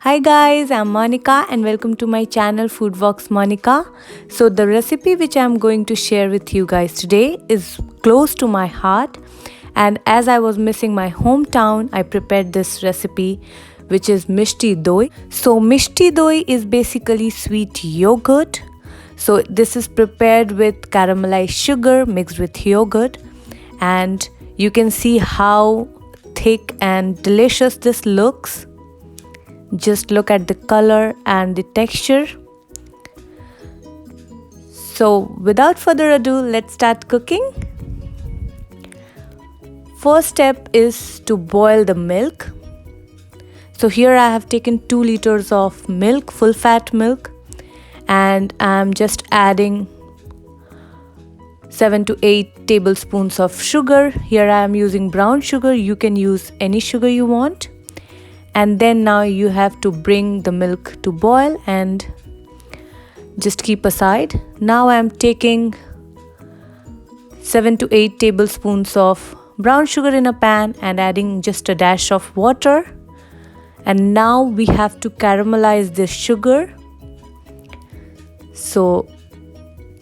Hi guys, I'm Monica and welcome to my channel Foodvox Monica. So the recipe which I'm going to share with you guys today is close to my heart, and as I was missing my hometown, I prepared this recipe which is Mishti Doi. So Mishti Doi is basically sweet yogurt. So this is prepared with caramelized sugar mixed with yogurt, and you can see how thick and delicious this looks. Just look at the color and the texture. So without further ado, let's start cooking. First step is to boil the milk. So here I have taken 2 liters of milk, full fat milk, and I'm just adding 7 to 8 tablespoons of sugar. Here I am using brown sugar. You can use any sugar you want. And then now you have to bring the milk to boil and just keep aside. Now I am taking 7 to 8 tablespoons of brown sugar in a pan and adding just a dash of water. And now we have to caramelize this sugar. So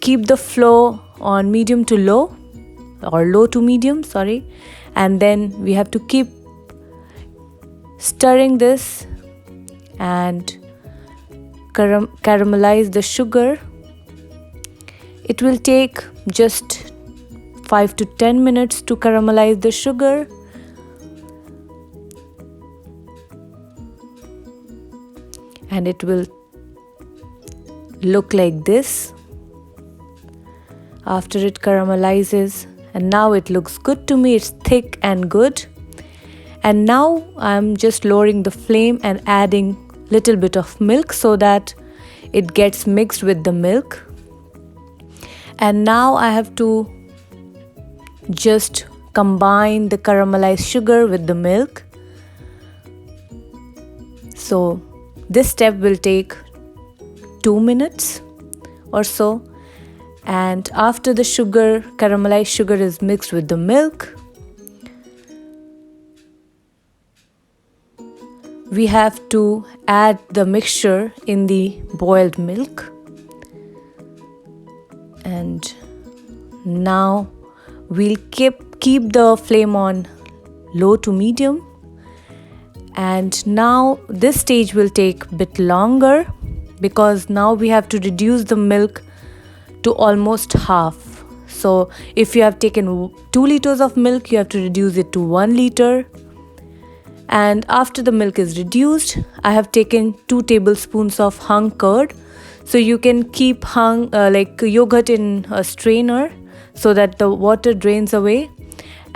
keep the flow on medium to low, or low to medium, sorry. And then we have to keep stirring this and caramelize the sugar. It will take just 5 to 10 minutes to caramelize the sugar. And it will look like this after it caramelizes. And now it looks good to me. It's thick and good. And now I'm just lowering the flame and adding little bit of milk so that it gets mixed with the milk. And now I have to just combine the caramelized sugar with the milk. So this step will take 2 minutes or so. And after the caramelized sugar is mixed with the milk, we have to add the mixture in the boiled milk. And now we'll keep the flame on low to medium. And now this stage will take a bit longer because now we have to reduce the milk to almost half. So if you have taken 2 liters of milk, you have to reduce it to 1 liter. And after the milk is reduced, I have taken 2 tablespoons of hung curd. So you can keep like yogurt in a strainer so that the water drains away.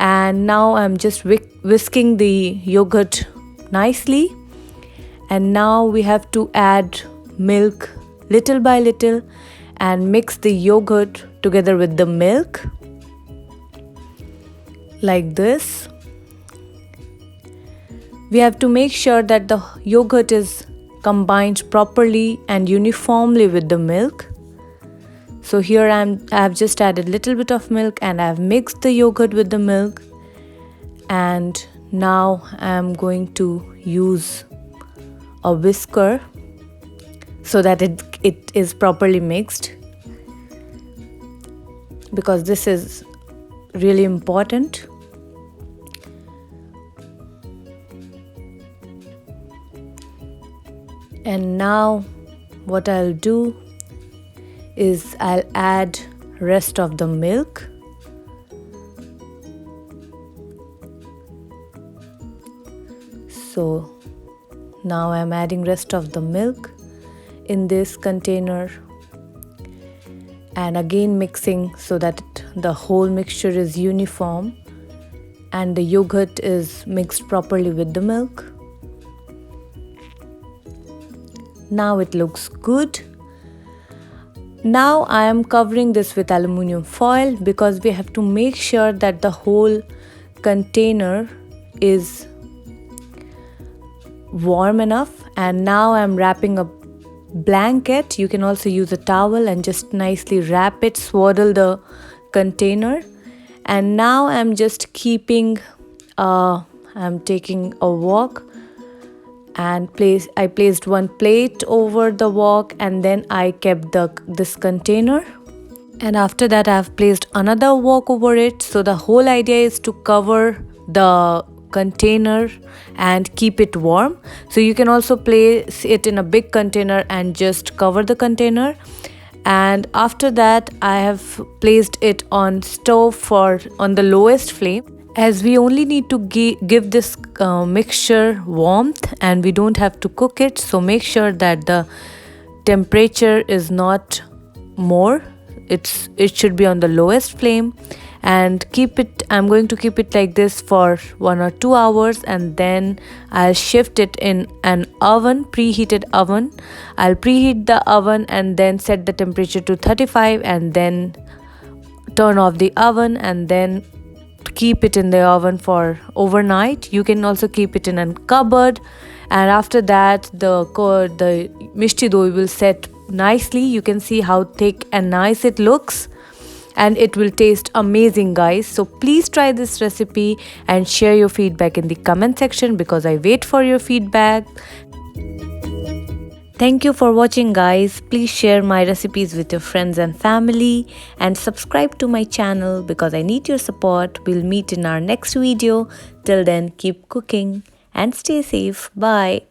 And now I'm just whisking the yogurt nicely. And now we have to add milk little by little and mix the yogurt together with the milk like this. We have to make sure that the yogurt is combined properly and uniformly with the milk. So here I have just added a little bit of milk and I have mixed the yogurt with the milk. And now I am going to use a whisker so that it is properly mixed, because this is really important. And now what I'll do is I'll add rest of the milk. So now I'm adding rest of the milk in this container and again mixing so that the whole mixture is uniform and the yogurt is mixed properly with the milk. Now it looks good. Now I am covering this with aluminum foil because we have to make sure that the whole container is warm enough. And now I'm wrapping a blanket. You can also use a towel and just nicely wrap it, swaddle the container. And now I'm just I'm taking a walk and I placed one plate over the wok, and then I kept this container. And after that, I've placed another wok over it. So the whole idea is to cover the container and keep it warm. So you can also place it in a big container and just cover the container. And after that, I have placed it on stove on the lowest flame, as we only need to give this mixture warmth and we don't have to cook it. So make sure that the temperature is not more, it should be on the lowest flame, and I'm going to keep it like this for 1 or 2 hours, and then I'll shift it in an oven, preheated oven. I'll preheat the oven and then set the temperature to 35, and then turn off the oven, and then keep it in the oven for overnight. You can also keep it in a cupboard, and after that the mishti doi will set nicely. You can see how thick and nice it looks, and it will taste amazing, guys. So please try this recipe and share your feedback in the comment section, because I wait for your feedback. Thank you for watching, guys. Please share my recipes with your friends and family, and subscribe to my channel because I need your support. We'll meet in our next video. Till then, keep cooking and stay safe. Bye.